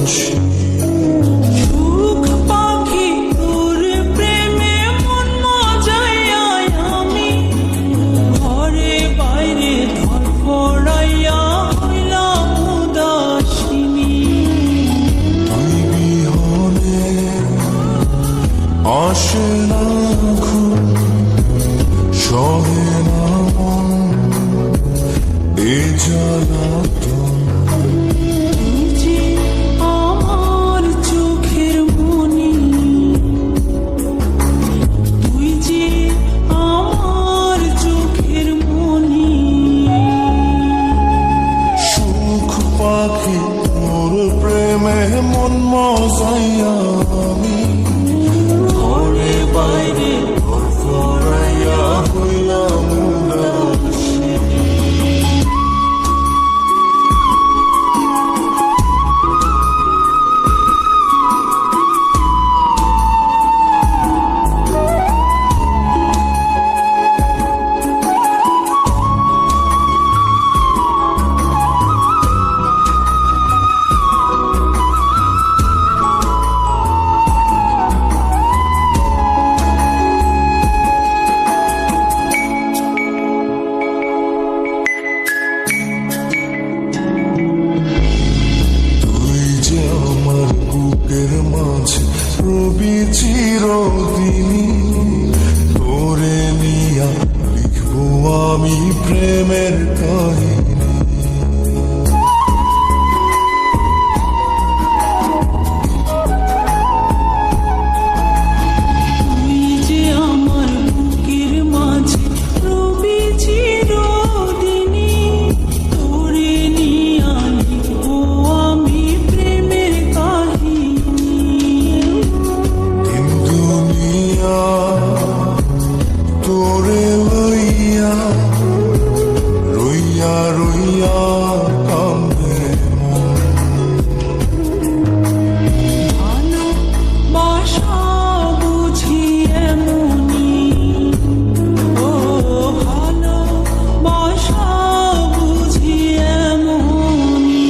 ভালোবাসি। সুখ পাখি তোর প্রেমে মন মজাইয়া আমি ঘরে বাইরে ধরফড়াইয়া হইলাম উদাসিনী। তুই বিহনে আসে না ঘুম, সহে না মন এ জ্বালাতন। তুই যে আমার চোখের মনি, তুই যে আমার চোখের মনি। সুখ পাখি তোর প্রেমে মন মজাইয়া আমি ঘরে বাইরে ধরফড়াইয়া হইলাম উদাসী। বুকের মাঝে রবি চিরদিনই, তোরে নিয়া লিখবো আমি প্রেমের কাহিনী। তুই যে আমার বুকের মাঝে রবি চিরদিনই, তোরে নিয়া লিখবো আমি প্রেমের কাহিনী। দিন দুনিয়া তোরে লইয়া রইয়া রইয়া কান্দে মন। ভালোবাসা বুঝি এমনি, ও ভালোবাসা বুঝি এমনি।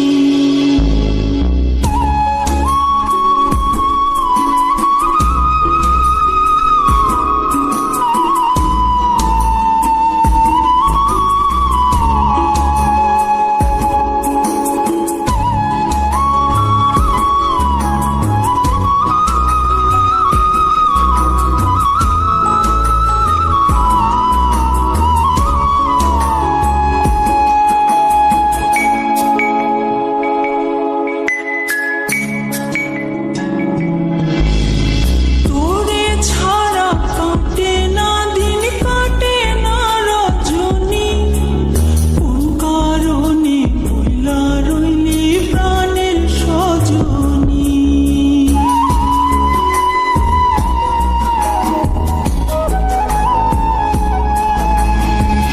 তোরে ছাড়া কাটে না দিন, কাটে না রজনী। কোন কারণে ভুলা রইলি প্রাণের সজনী।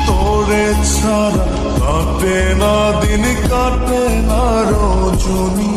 তোরে ছাড়া কাটে না দিন, কাটে না রজনী।